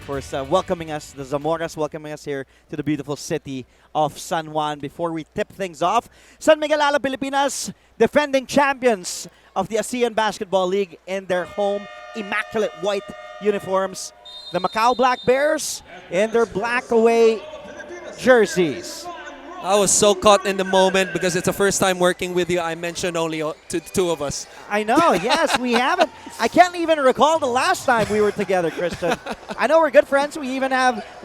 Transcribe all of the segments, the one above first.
for welcoming us, the Zamoras welcoming us here to the beautiful city of San Juan. Before we tip things off, San Miguel Alab Pilipinas, defending champions of the ASEAN Basketball League in their home immaculate white uniforms. The Macau Black Bears in their black away jerseys. I was so caught in the moment because it's the first time working with you. I mentioned only to the two of us. I know, yes, we haven't. I can't even recall the last time we were together, Christian. I know we're good friends. We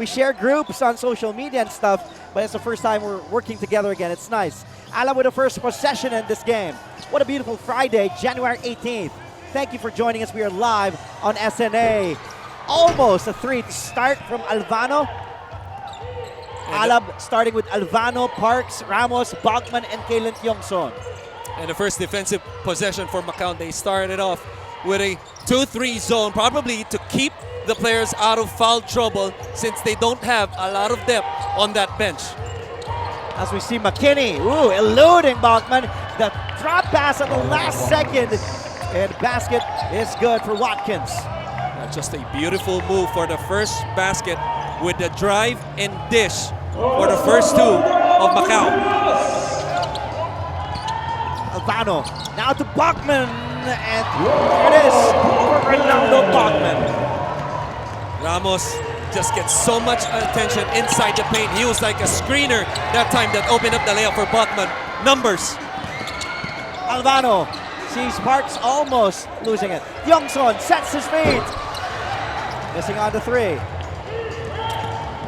share groups on social media and stuff, but it's the first time we're working together again. It's nice. Alab with the first possession in this game. What a beautiful Friday, January 18th. Thank you for joining us. We are live on SNA. Almost a three to start from Alvano. Alab starting with Alvano, Parks, Ramos, Bogman, and Kalen Tiongson. And the first defensive possession for Macau, they started off with a 2-3 zone, probably to keep the players out of foul trouble since they don't have a lot of depth on that bench. As we see McKinney, eluding Bogman. The drop pass at the last second, and basket is good for Watkins. Just a beautiful move for the first basket with the drive and dish for the first two of Macau. Alvano now to Bogman, and here it is for Ronaldo Bogman. Ramos just gets so much attention inside the paint. He was like a screener that time that opened up the layup for Bogman. Numbers. Alvano sees Parks almost losing it. Youngson sets his feet. Missing on the three.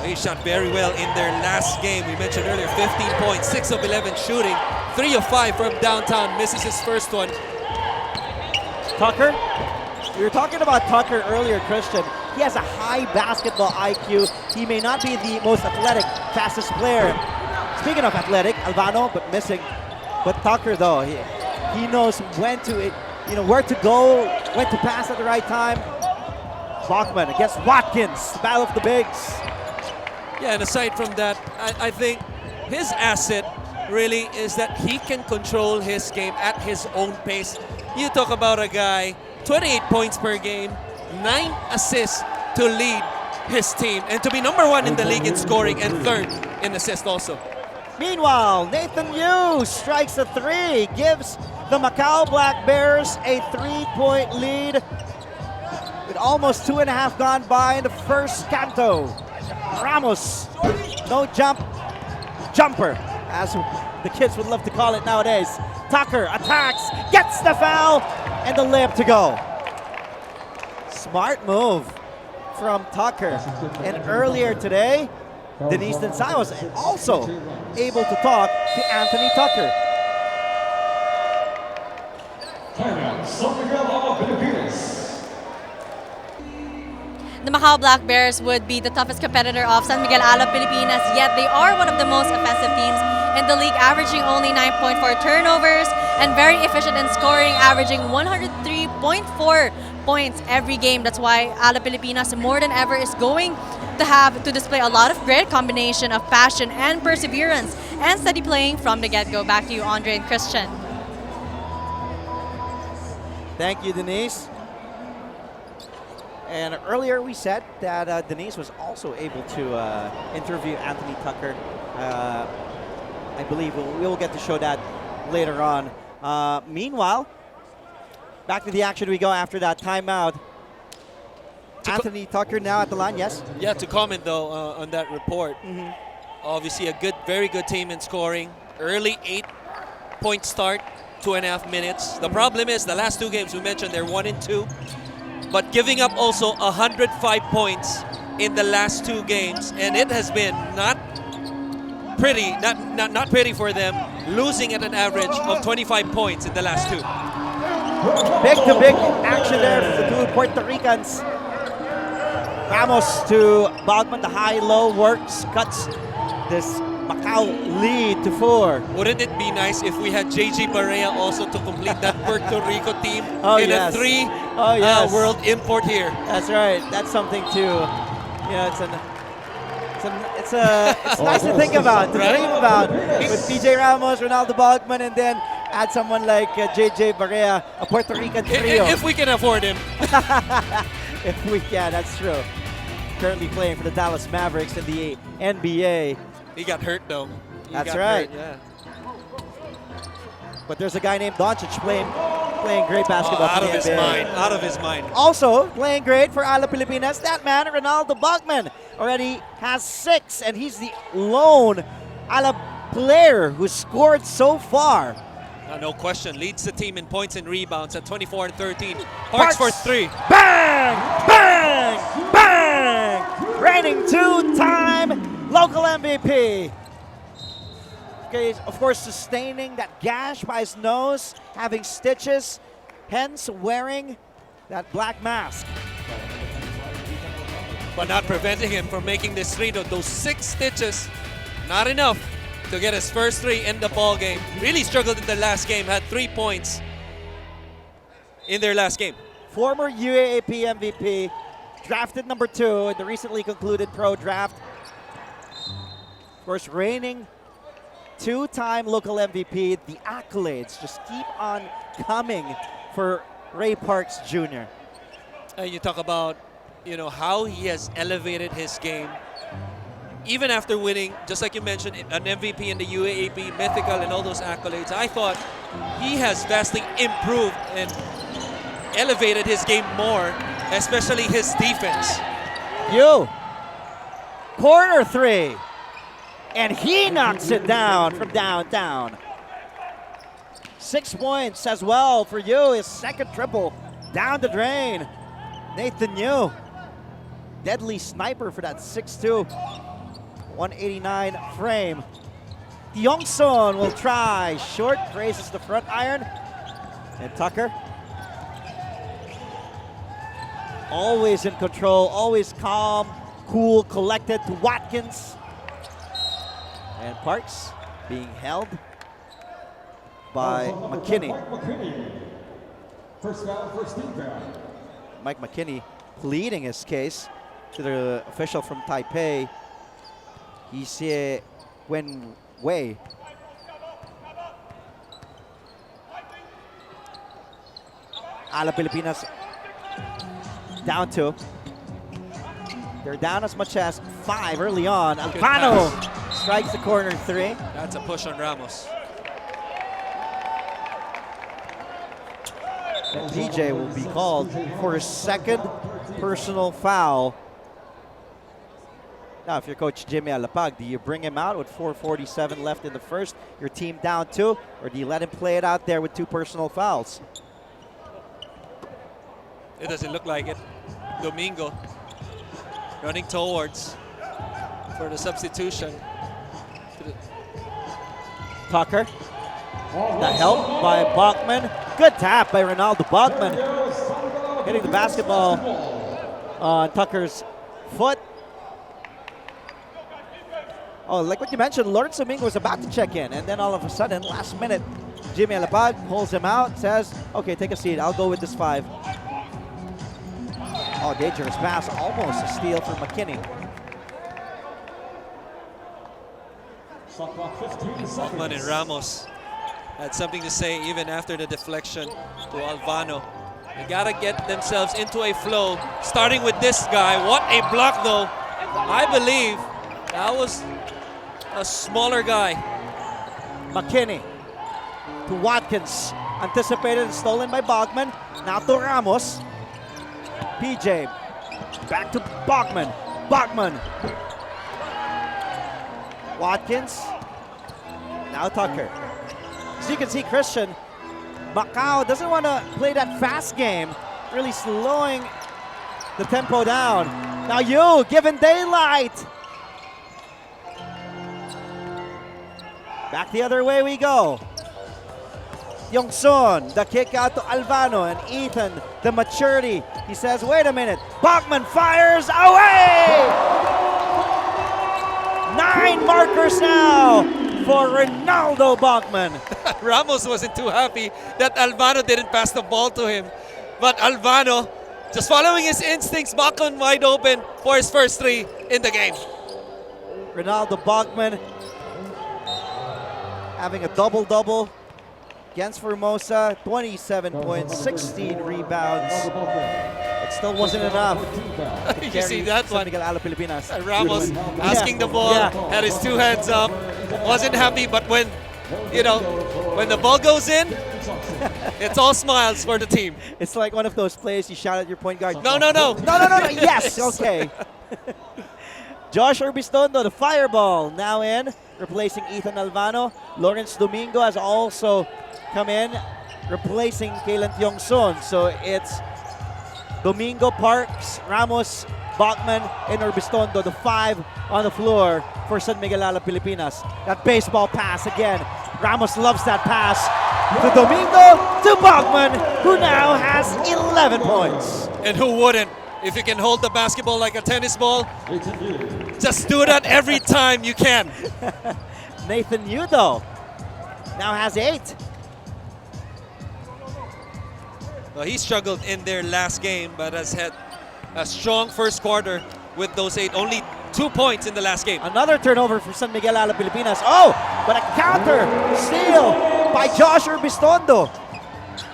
He shot very well in their last game. We mentioned earlier, 15 points, 6 of 11 shooting, 3 of 5 from downtown. Misses his first one. Tucker? We were talking about Tucker earlier, Christian. He has a high basketball IQ. He may not be the most athletic, fastest player. Speaking of athletic, Alvano, but missing. But Tucker, though, he knows when to, where to go, when to pass at the right time. Bogman against Watkins, the battle of the bigs. Yeah, and aside from that, I think his asset really is that he can control his game at his own pace. You talk about a guy, 28 points per game, 9 assists to lead his team, and to be number 1 in the league in scoring and 3rd in assists also. Meanwhile, Nathan Yu strikes a 3, gives the Macau Black Bears a 3-point lead with almost 2.5 gone by in the first canto. Ramos, no jumper, as the kids would love to call it nowadays. Tucker attacks, gets the foul, and the layup to go. Smart move from Tucker. And earlier today, Denise Densai was also able to talk to Anthony Tucker. The Macau Black Bears would be the toughest competitor of San Miguel Alab Pilipinas, yet they are one of the most offensive teams in the league, averaging only 9.4 turnovers and very efficient in scoring, averaging 103.4 points every game. That's why Alab Pilipinas more than ever is going to have to display a lot of great combination of passion and perseverance and steady playing from the get-go. Back to you, Andre and Christian. Thank you, Denise. And earlier we said that Denise was also able to interview Anthony Tucker. I believe we will get to show that later on. Meanwhile, back to the action we go after that timeout. Anthony Tucker now at the line, yes? Yeah, to comment though on that report. Obviously a very good team in scoring. Early 8-point start, 2.5 minutes. The problem is the last 2 games we mentioned they're 1 and 2. But giving up also 105 points in the last 2 games, and it has been not pretty, not pretty for them, losing at an average of 25 points in the last 2. Big-to-big action there for the 2 Puerto Ricans. Ramos to Bogman, the high-low works, cuts this Macau lead to 4. Wouldn't it be nice if we had JJ Barea also to complete that Puerto Rico team in yes. a 3 yes. world import here? That's right. That's something to, it's nice to think about, to dream about, with PJ Ramos, Ronaldo Bogman, and then add someone like JJ Barea, a Puerto Rican trio. If we can afford him. If we can, that's true. currently playing for the Dallas Mavericks in the NBA. He got hurt though. That's right. Yeah. But there's a guy named Doncic playing great basketball. Out for of the his NBA. mind. Out of his mind. Also playing great for Alab Pilipinas, that man, Ronaldo Bachman, already has 6, and he's the lone Alab player who scored so far. No question. Leads the team in points and rebounds at 24 and 13. Parks for 3. Bang! Bang! Bang! Reigning 2-time local MVP. Okay, of course, sustaining that gash by his nose, having stitches, hence wearing that black mask. But not preventing him from making this 3. Those 6 stitches, not enough to get his first 3 in the ball game. Really struggled in the last game, had 3 points in their last game. Former UAAP MVP, drafted number 2 in the recently concluded pro draft. Of course, reigning 2-time local MVP. The accolades just keep on coming for Ray Parks Jr. You talk about, how he has elevated his game. Even after winning, just like you mentioned, an MVP in the UAAP, mythical, and all those accolades, I thought he has vastly improved and elevated his game more, especially his defense. Corner 3. And he knocks it down from downtown. 6 points as well for you. His second triple down the drain. Nathan Yu, deadly sniper for that 6'2", 189 frame. Yongson will try. Short, raises the front iron. And Tucker, always in control, always calm, cool, collected to Watkins. And Parks being held by McKinney. First foul, first team foul. Mike McKinney pleading his case to the official from Taipei, Yixie Wen Wei. Alab Pilipinas down 2. They're down as much as 5 early on. Alfano strikes the corner 3. That's a push on Ramos. And PJ will be called for his second personal foul. Now, if you're Coach Jimmy Alapag, do you bring him out with 4:47 left in the first, your team down 2, or do you let him play it out there with 2 personal fouls? It doesn't look like it. Domingo running towards for the substitution. Tucker. The help by Bachman. Good tap by Ronaldo Bachman. Hitting the basketball on Tucker's foot. Oh, like what you mentioned, Lawrence Domingo was about to check in, and then all of a sudden, last minute, Jimmy Alapag pulls him out, says, okay, take a seat, I'll go with this 5. Oh, dangerous pass, almost a steal from McKinney. Bachman and Ramos had something to say even after the deflection to Alvano. They gotta get themselves into a flow, starting with this guy. What a block though. I believe that was a smaller guy. McKinney to Watkins. Anticipated and stolen by Bachman. Now to Ramos. PJ back to Bachman. Bachman. Watkins. Now Tucker. As you can see, Christian, Macau doesn't want to play that fast game, really slowing the tempo down. Now you, given daylight. Back the other way we go. Yongson, the kick out to Alvano, and Ethan, the maturity. He says, wait a minute. Bachman fires away! 9 markers now for Ronaldo Bachman. Ramos wasn't too happy that Alvano didn't pass the ball to him. But Alvano, just following his instincts, Bachman wide open for his first 3 in the game. Ronaldo Bachman having a double-double against Formosa. 27 points, 16 rebounds. It still wasn't enough. You see that San one? Miguel Alab Pilipinas. Ramos asking the ball, had his 2 hands up, wasn't happy, but when the ball goes in, it's all smiles for the team. It's like one of those plays you shout at your point guard. No. No. Yes, okay. Josh Urbistondo, the fireball, now in, replacing Ethan Alvano. Lawrence Domingo has also come in, replacing Kailan Tiongson. So it's Domingo, Parks, Ramos, Bachman, and Urbistondo, the 5 on the floor for San Miguel Alab Pilipinas. That baseball pass again. Ramos loves that pass to Domingo, to Bachman, who now has 11 points. And who wouldn't? If you can hold the basketball like a tennis ball, just do that every time you can. Nathan Yu, though, now has 8. Well, he struggled in their last game, but has had a strong first quarter with those 8. Only 2 points in the last game. Another turnover for San Miguel Alab Pilipinas. Oh, but a counter steal by Josh Urbistondo.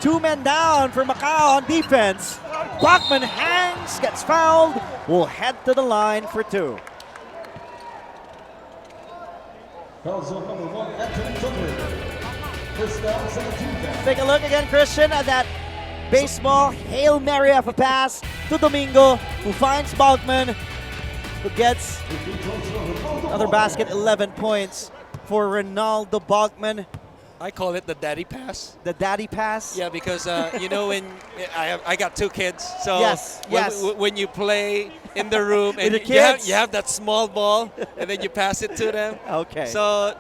2 men down for Macau on defense. Bachman hangs, gets fouled, will head to the line for 2. Take a look again, Christian, at that baseball Hail Mary of a pass to Domingo, who finds Bachman, who gets another basket, 11 points for Ronaldo Bachman. I call it the daddy pass. The daddy pass? Yeah, because when I got 2 kids, so Yes. when you play in the room and With the you have that small ball and then you pass it to them. Okay. So,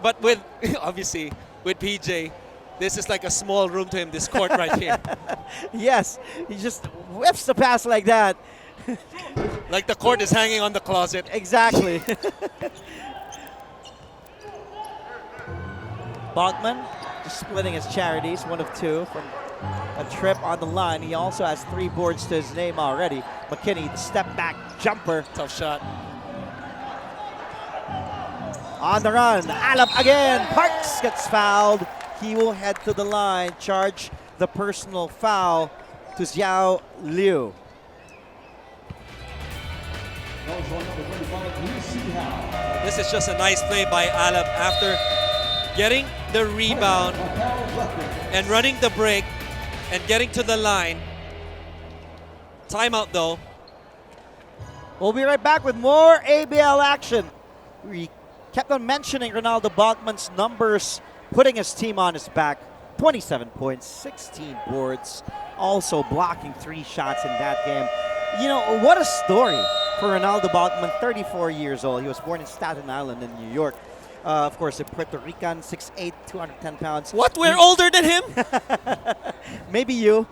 but with obviously with PJ, this is like a small room to him. This court right here, Yes, he just whips the pass like that. like the court is hanging on the closet. Exactly. Bachman just splitting his charities, 1 of 2 from a trip on the line. He also has 3 boards to his name already. McKinney, the step back jumper. Tough shot. On the run, Alab again. Parks gets fouled. He will head to the line, charge the personal foul to Xiao Liu. This is just a nice play by Alab after getting the rebound and running the break and getting to the line. Timeout though. We'll be right back with more ABL action. We kept on mentioning Ronaldo Bachman's numbers, putting his team on his back. 27 points, 16 boards, also blocking 3 shots in that game. You know, what a story for Ronaldo Bachman, 34 years old. He was born in Staten Island in New York. Of course, a Puerto Rican, 6'8", 210 pounds. What? We're older than him? Maybe you,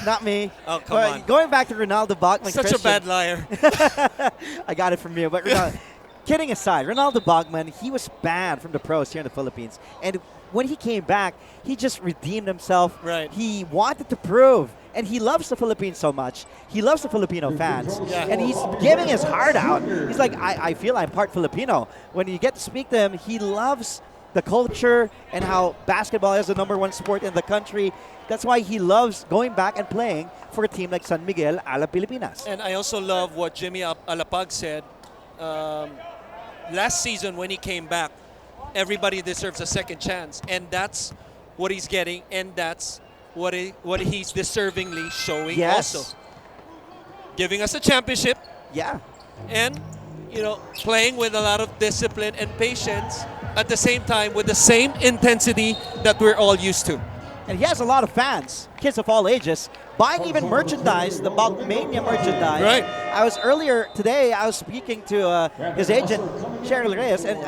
not me. Oh, come But on. going back to Ronaldo Bachman, Such a bad liar. I got it from you. But kidding aside, Ronaldo Bachman, he was banned from the pros here in the Philippines. And when he came back, he just redeemed himself. Right. He wanted to prove. And he loves the Philippines so much. He loves the Filipino fans. Yeah. And he's giving his heart out. He's like, I feel I'm part Filipino. When you get to speak to him, he loves the culture and how basketball is the #1 sport in the country. That's why he loves going back and playing for a team like San Miguel Alab Pilipinas. And I also love what Jimmy Alapag said last season when he came back. Everybody deserves a second chance. And that's what he's getting. And that's what he's deservingly showing Yes. also. Giving us a championship Yeah. and, playing with a lot of discipline and patience at the same time with the same intensity that we're all used to. And he has a lot of fans, kids of all ages, buying even merchandise, the Bachmania merchandise. Right. I was earlier today, I was speaking to his agent, Cheryl Reyes, and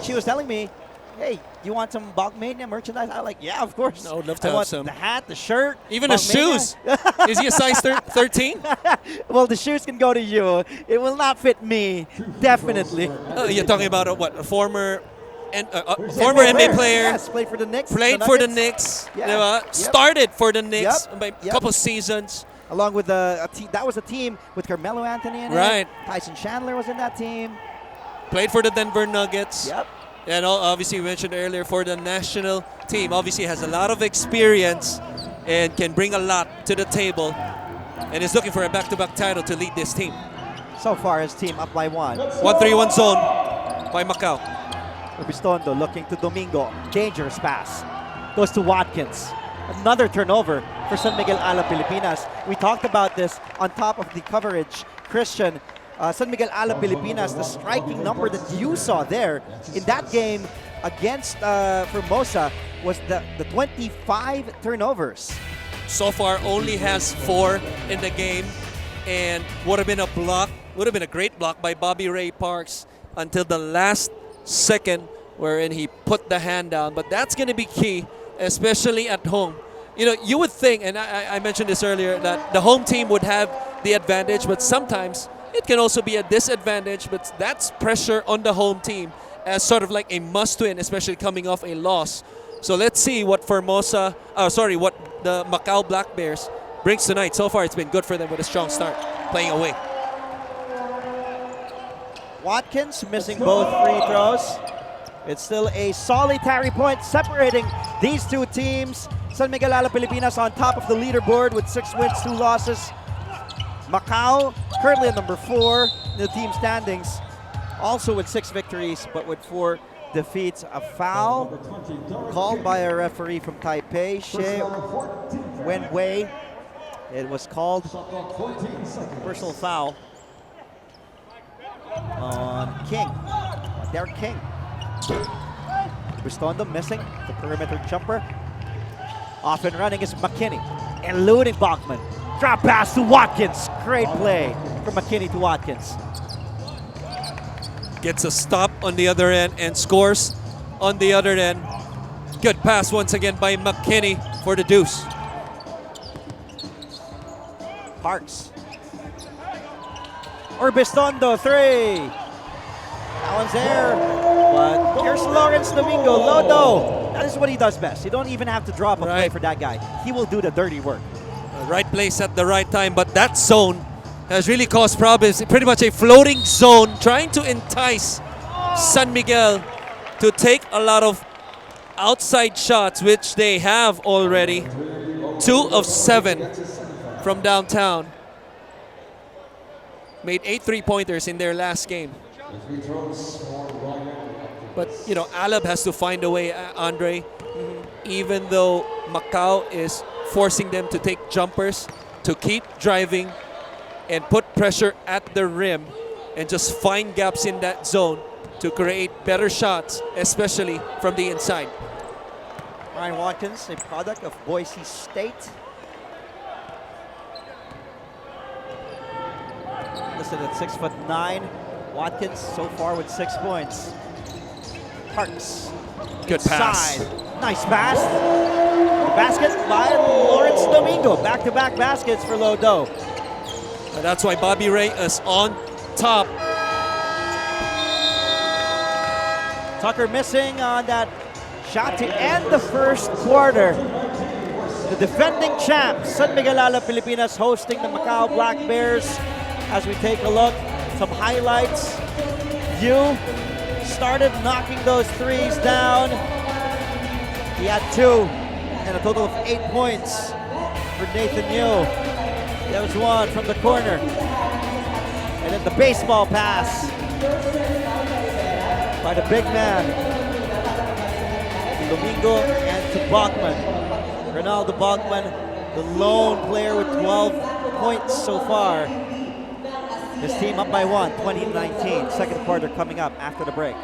she was telling me, hey, you want some Bachmania merchandise? I was like, yeah, of course. I would love to I have want some. the hat, the shirt. Even the Bachmania. shoes. Is he a size 13? Well, the shoes can go to you. It will not fit me, definitely. You're talking about a former NBA player. Yes, played for the Knicks. Played for the Knicks. Yeah. Diba? Yep. Started for the Knicks by a Yep. couple seasons. Along with a team, that was a team with Carmelo Anthony in Right. it. Tyson Chandler was in that team. Played for the Denver Nuggets. Yep. And obviously, we mentioned earlier for the national team. Obviously, has a lot of experience and can bring a lot to the table. and is looking for a back-to-back title to lead this team. So far, his team up by 1. 1-3-1 zone by Macau. Bistondo looking to Domingo. Dangerous pass. Goes to Watkins. Another turnover for San Miguel Alab Pilipinas. We talked about this on top of the coverage. Christian, San Miguel Alab Pilipinas, the striking number that you saw there in that game against Formosa was the 25 turnovers. So far only has 4 in the game, and would have been a great block by Bobby Ray Parks until the last second wherein he put the hand down. But that's going to be key, especially at home. You know, you would think, and I mentioned this earlier, that the home team would have the advantage, but sometimes it can also be a disadvantage, but that's pressure on the home team as sort of like a must-win, especially coming off a loss. So let's see what what the Macau Black Bears brings tonight. So far, it's been good for them with a strong start, playing away. Watkins missing both free throws. It's still a solitary point separating these two teams. San Miguel Alab Pilipinas on top of the leaderboard with 6 wins, 2 losses. Macau currently at number 4 in the team standings, also with 6 victories but with 4 defeats. A foul called by a referee from Taipei, She Wenwei. It was called personal foul on King, Derek King. Bistondo missing the perimeter jumper. Off and running is McKinney, eluding Bachman. Drop pass to Watkins. Great play from McKinney to Watkins. Gets a stop on the other end and scores on the other end. Good pass once again by McKinney for the deuce. Parks. Bistondo, 3. That one's there. But here's Lawrence Domingo, Lodo. That is what he does best. You don't even have to drop a play for that guy. He will do the dirty work. Right place at the right time, but that zone has really caused problems. Pretty much a floating zone trying to entice San Miguel to take a lot of outside shots, which they have already. 2 of 7 from downtown. Made 8 3-pointers in their last game. But, you know, Alab has to find a way, Andre. Even though Macau is forcing them to take jumpers, to keep driving and put pressure at the rim and just find gaps in that zone to create better shots, especially from the inside. Ryan Watkins, a product of Boise State. Listed at 6'9". Watkins so far with 6 points. Parks. Good pass. Nice pass. Basket by Lawrence Domingo. Back-to-back baskets for Lodo. And that's why Bobby Ray is on top. Tucker missing on that shot to end the first quarter. The defending champs, San Miguel Alab Pilipinas, hosting the Macau Black Bears. As we take a look, some highlights. You started knocking those threes down. He had 2 and a total of 8 points for Nathan Yu. There was 1 from the corner. And then the baseball pass by the big man, to Domingo and to Bachman. Ronaldo Bachman, the lone player with 12 points so far. This team up by 1, 20-19. Second quarter coming up after the break.